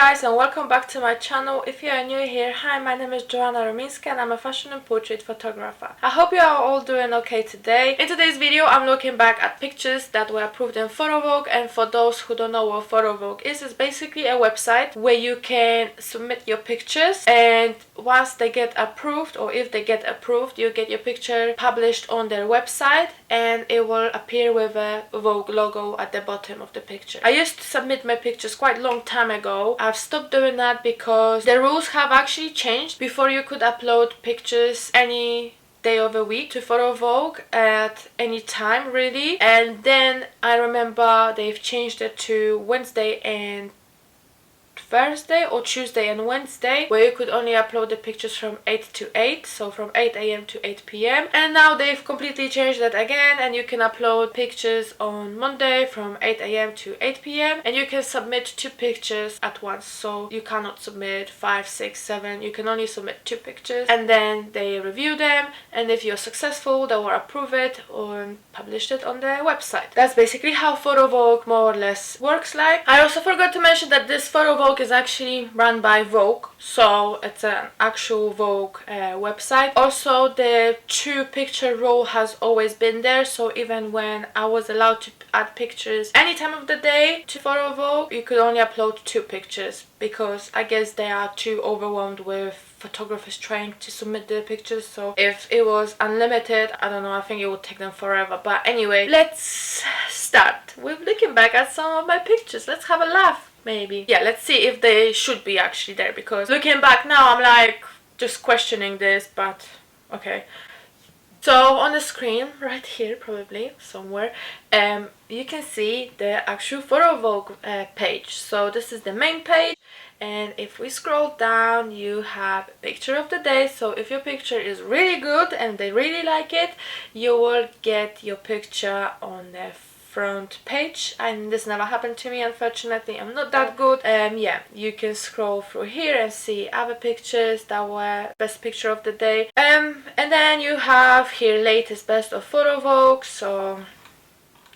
guys, and welcome back to my channel. If you are new here, hi, my name is Joanna Rominska and I'm a fashion and portrait photographer. I hope you are all doing okay today. In today's video I'm looking back at pictures that were approved in Vogue, and for those who don't know what Vogue is, it's basically a website where you can submit your pictures, and once they get approved, or if they get approved, you get your picture published on their website and it will appear with a Vogue logo at the bottom of the picture. I used to submit my pictures quite a long time ago. I've stopped doing that because the rules have actually changed. Before you could upload pictures any day of the week to Vogue at any time really, and then I remember they've changed it to Wednesday and Thursday, or Tuesday and Wednesday, where you could only upload the pictures from 8 to 8, so from 8 a.m. to 8 p.m. and now they've completely changed that again, and you can upload pictures on Monday from 8 a.m. to 8 p.m. and you can submit 2 pictures at once, so you cannot submit 5, 6, 7, you can only submit 2 pictures and then they review them, and if you're successful they will approve it or publish it on their website. That's basically how Vogue more or less works like. I also forgot to mention that this Vogue is actually run by Vogue, so it's an actual Vogue website. Also, the 2 picture rule has always been there, so even when I was allowed to add pictures any time of the day to Vogue, you could only upload 2 pictures because I guess they are too overwhelmed with photographers trying to submit their pictures. So if it was unlimited, I don't know, I think it would take them forever. But anyway, let's start with looking back at some of my pictures. Let's have a laugh. Maybe. Yeah, let's see if they should be actually there, because looking back now I'm like just questioning this, but okay. So on the screen right here, probably somewhere, you can see the actual Vogue page. So this is the main page, and if we scroll down you have a picture of the day. So if your picture is really good and they really like it, you will get your picture on the front page, and this never happened to me, unfortunately. I'm not that good. Yeah, you can scroll through here and see other pictures that were best picture of the day, and then you have here latest best of Vogue. So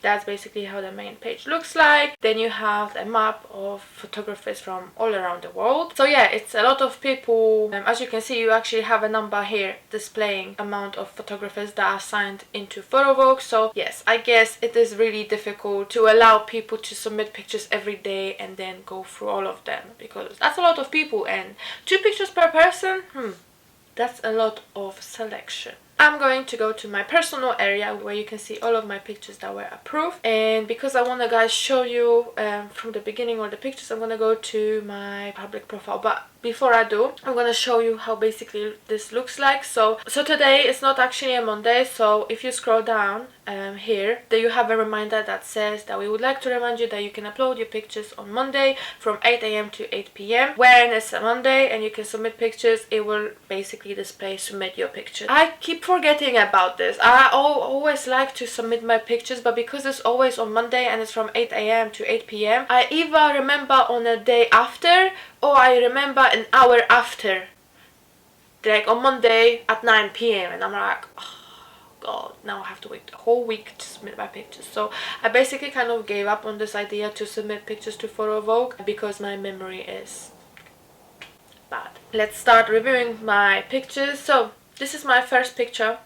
that's basically how the main page looks like. Then you have a map of photographers from all around the world. So yeah, it's a lot of people. As you can see, you actually have a number here displaying amount of photographers that are signed into Vogue. So yes, I guess it is really difficult to allow people to submit pictures every day and then go through all of them, because that's a lot of people, and 2 pictures per person, that's a lot of selection. I'm going to go to my personal area where you can see all of my pictures that were approved, and because I want to guys show you from the beginning all the pictures, I'm going to go to my public profile. But before I do, I'm going to show you how basically this looks like. So today it's not actually a Monday, so if you scroll down here, there you have a reminder that says that we would like to remind you that you can upload your pictures on Monday from 8 a.m. to 8 p.m. When it's a Monday and you can submit pictures, it will basically display submit your pictures. I keep forgetting about this. I always like to submit my pictures, but because it's always on Monday and it's from 8 a.m. to 8 p.m, I either remember on a day after, or I remember an hour after, like on Monday at 9 p.m, and I'm like, oh god, now I have to wait a whole week to submit my pictures. So I basically kind of gave up on this idea to submit pictures to Vogue because my memory is bad. Let's start reviewing my pictures. So this is my first picture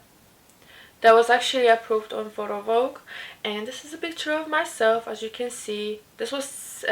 that was actually approved on Vogue, and this is a picture of myself. As you can see, this was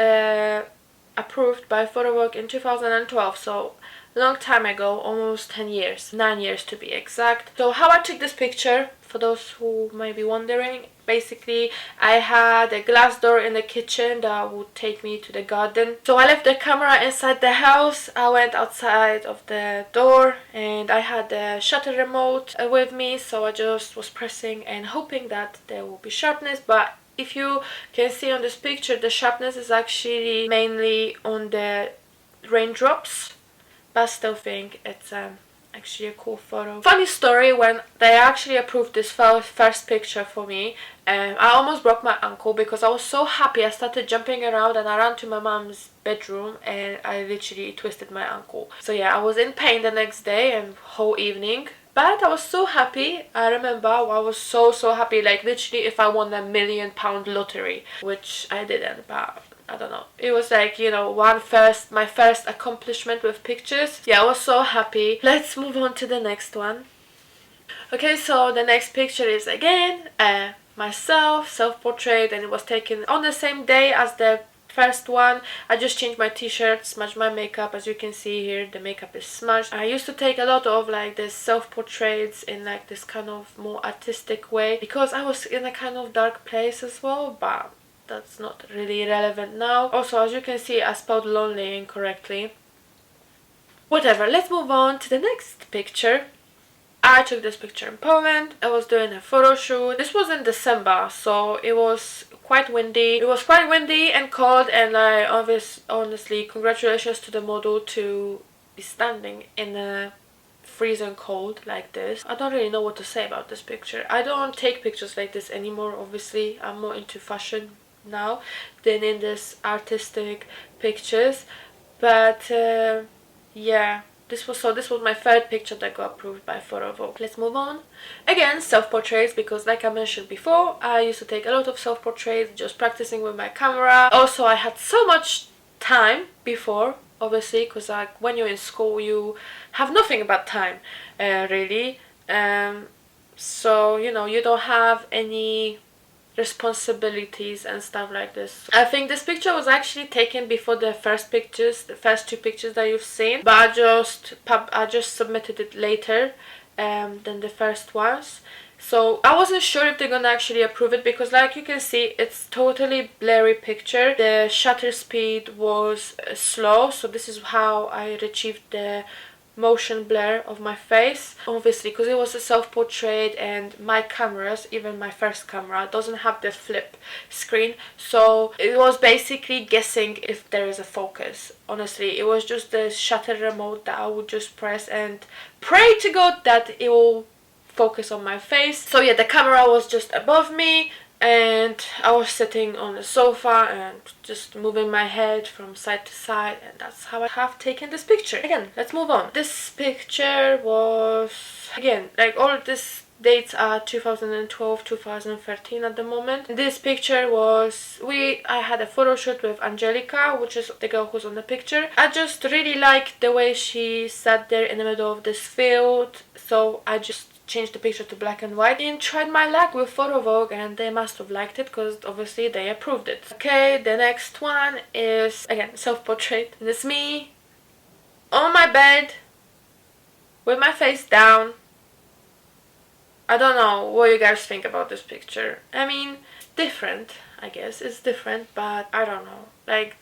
approved by Vogue in 2012, so long time ago, almost 10 years, 9 years to be exact. So how I took this picture, for those who may be wondering, basically I had a glass door in the kitchen that would take me to the garden. So I left the camera inside the house, I went outside of the door, and I had the shutter remote with me, so I just was pressing and hoping that there will be sharpness. But if you can see on this picture, the sharpness is actually mainly on the raindrops, but I still think it's actually a cool photo. Funny story, when they actually approved this first picture for me, I almost broke my ankle because I was so happy. I started jumping around and I ran to my mom's bedroom and I literally twisted my ankle. So yeah, I was in pain the next day and whole evening. But I was so happy. I remember I was so happy, like literally if I won a £1 million lottery, which I didn't, but I don't know. It was like, you know, my first accomplishment with pictures. Yeah, I was so happy. Let's move on to the next one. Okay, so the next picture is again myself, self-portrait, and it was taken on the same day as the first one. I just changed my t-shirt, smudged my makeup. As you can see here, the makeup is smudged. I used to take a lot of like this self-portraits in like this kind of more artistic way because I was in a kind of dark place as well, but that's not really relevant now. Also, as you can see, I spelled lonely incorrectly. Whatever, let's move on to the next picture. I took this picture in Poland. I was doing a photo shoot. This was in December, so it was quite windy. It was quite windy and cold, and I honestly, congratulations to the model to be standing in a freezing cold like this. I don't really know what to say about this picture. I don't take pictures like this anymore, obviously. I'm more into fashion now than in this artistic pictures. But yeah. This was my third picture that got approved by Vogue. Let's move on. Again, self-portraits, because like I mentioned before, I used to take a lot of self-portraits, just practicing with my camera. Also, I had so much time before, obviously, because like when you're in school, you have nothing but time, really. So, you know, you don't have any responsibilities and stuff like this. I think this picture was actually taken before the first two pictures that you've seen, but I just submitted it later than the first ones. So I wasn't sure if they're gonna actually approve it because like you can see, it's totally blurry picture. The shutter speed was slow, so this is how I achieved the motion blur of my face, obviously, because it was a self-portrait and my cameras, even my first camera, doesn't have the flip screen, so it was basically guessing if there is a focus. Honestly, it was just the shutter remote that I would just press and pray to God that it will focus on my face. So yeah, the camera was just above me and I was sitting on the sofa and just moving my head from side to side, and that's how I have taken this picture. Again, let's move on. This picture was, again, like all of these dates are 2012, 2013 at the moment. This picture was, I had a photo shoot with Angelica, which is the girl who's on the picture. I just really liked the way she sat there in the middle of this field, so I just changed the picture to black and white and tried my luck with Vogue, and they must have liked it because obviously they approved it. Okay, the next one is again self-portrait, and it's me on my bed with my face down. I don't know what you guys think about this picture. I mean, different, I guess it's different, but I don't know, like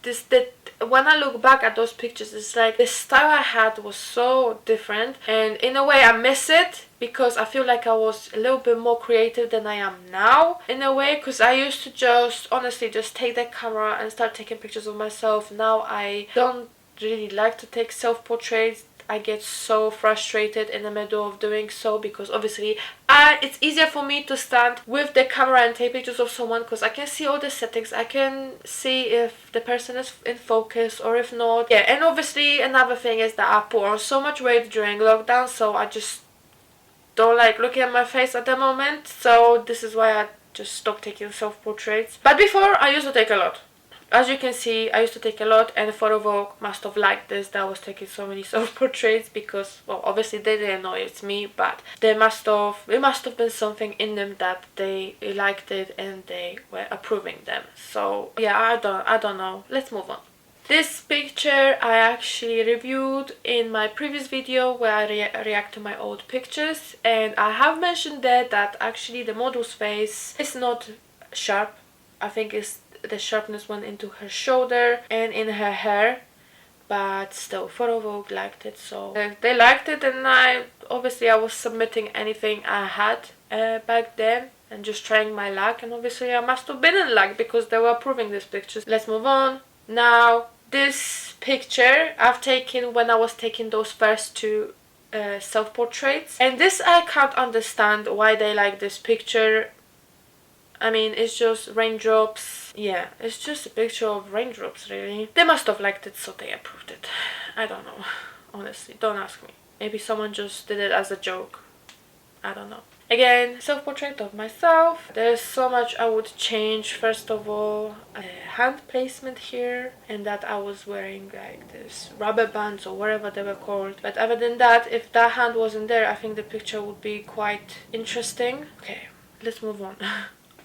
when I look back at those pictures, it's like the style I had was so different, and in a way I miss it because I feel like I was a little bit more creative than I am now, in a way, because I used to just honestly just take the camera and start taking pictures of myself. Now I don't really like to take self-portraits. I get so frustrated in the middle of doing so because obviously it's easier for me to stand with the camera and take pictures of someone because I can see all the settings. I can see if the person is in focus or if not. Yeah, and obviously another thing is that I put on so much weight during lockdown, so I just don't like looking at my face at the moment. So this is why I just stopped taking self-portraits. But before, I used to take a lot. As you can see, I used to take a lot, and Vogue must have liked this, that I was taking so many self-portraits because, well, obviously they didn't know it's me, but it must have been something in them that they liked it and they were approving them. So yeah, I don't know. Let's move on. This picture I actually reviewed in my previous video where I react to my old pictures, and I have mentioned there that actually the model's face is not sharp. I think it's the sharpness went into her shoulder and in her hair, but still Vogue liked it, so they liked it, and I was submitting anything I had back then and just trying my luck, and obviously I must have been in luck because they were approving these pictures. Let's move on. Now this picture I've taken when I was taking those first two self-portraits, and this I can't understand why they like this picture. I mean, it's just raindrops. Yeah, it's just a picture of raindrops, really. They must have liked it, so they approved it. I don't know. Honestly, don't ask me. Maybe someone just did it as a joke. I don't know. Again, self-portrait of myself. There's so much I would change. First of all, hand placement here, and that I was wearing like this rubber bands or whatever they were called. But other than that, if that hand wasn't there, I think the picture would be quite interesting. Okay, let's move on.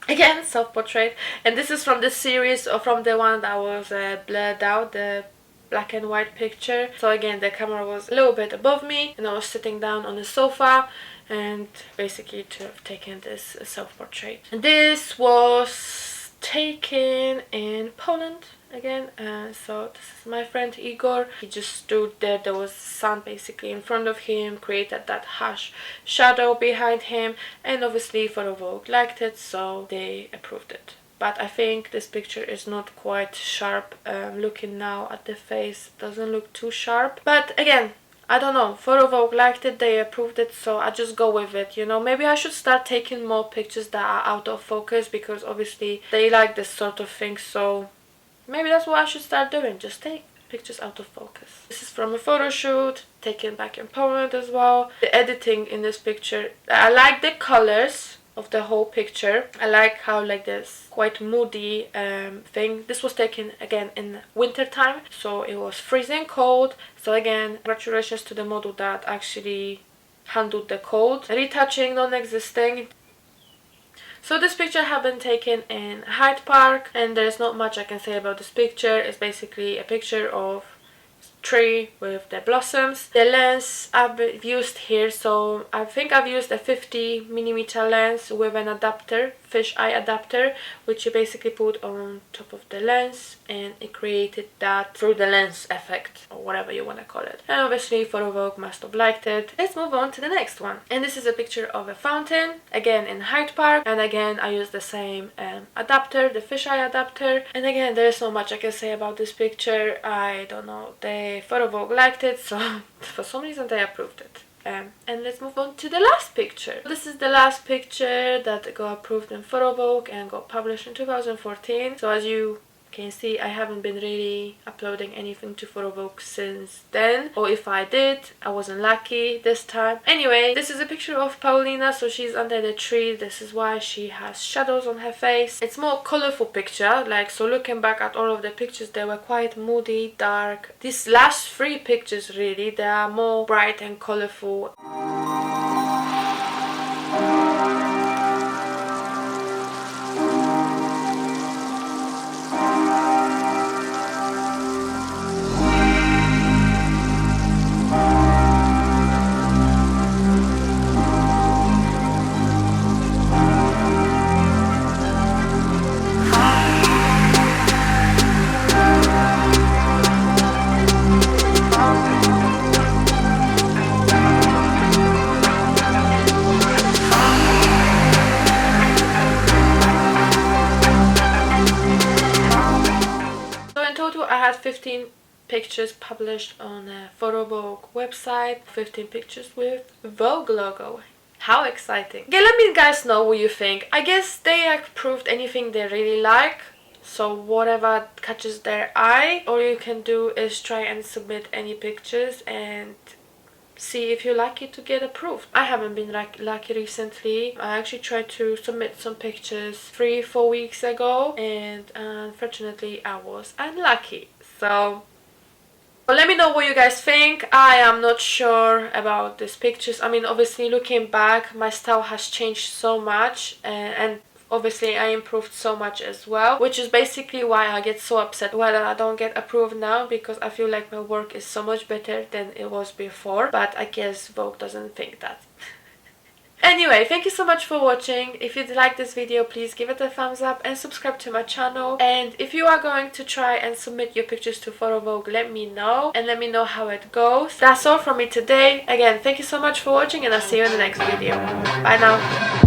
Again, self-portrait, and this is from the series, or from the one that was blurred out, the black and white picture. So again, the camera was a little bit above me and I was sitting down on the sofa, and basically to have taken this self-portrait. This was taken in Poland again. So this is my friend Igor. He just stood there was sun basically in front of him, created that harsh shadow behind him, and obviously for Vogue liked it, so they approved it. But I think this picture is not quite sharp. Looking now at the face, doesn't look too sharp. But again, I don't know, Vogue liked it, they approved it, so I just go with it, you know. Maybe I should start taking more pictures that are out of focus, because obviously they like this sort of thing, so maybe that's what I should start doing, just take pictures out of focus. This is from a photo shoot, taken back in Poland as well. The editing in this picture, I like the colors of the whole picture. I like how like this quite moody thing. This was taken again in winter time, so it was freezing cold. So again, congratulations to the model that actually handled the cold. Retouching non-existing. So this picture have been taken in Hyde Park, and there's not much I can say about this picture. It's basically a picture of tree with the blossoms. The lens I've used here, so I think I've used a 50mm lens with an adapter, fisheye adapter, which you basically put on top of the lens, and it created that through the lens effect, or whatever you want to call it. And obviously Vogue must have liked it. Let's move on to the next one, and this is a picture of a fountain, again in Hyde Park, and again I used the same adapter, the fisheye adapter. And again, there's not much I can say about this picture. I don't know, Vogue liked it, so for some reason they approved it. And let's move on to the last picture. This is the last picture that got approved in Vogue and got published in 2014. So as you can see, I haven't been really uploading anything to Vogue since then, or if I did, I wasn't lucky this time. Anyway, this is a picture of Paulina, so she's under the tree. This is why she has shadows on her face. It's more colorful picture, like, so looking back at all of the pictures, they were quite moody, dark. These last three pictures really, they are more bright and colorful. I had 15 pictures published on the Vogue website, 15 pictures with Vogue logo. How exciting. Okay, let me guys know what you think. I guess they approved anything they really like, so whatever catches their eye. All you can do is try and submit any pictures and see if you like it to get approved. I haven't been lucky recently. I actually tried to submit some pictures 3-4 weeks ago, and unfortunately I was unlucky. So let me know what you guys think. I am not sure about these pictures. I mean, obviously looking back, my style has changed so much, and obviously I improved so much as well, which is basically why I get so upset when I don't get approved now, because I feel like my work is so much better than it was before. But I guess Vogue doesn't think that. Anyway, thank you so much for watching. If you like this video, please give it a thumbs up and subscribe to my channel. And if you are going to try and submit your pictures to Vogue, let me know, and let me know how it goes. That's all from me today. Again, thank you so much for watching, and I'll see you in the next video. Bye now.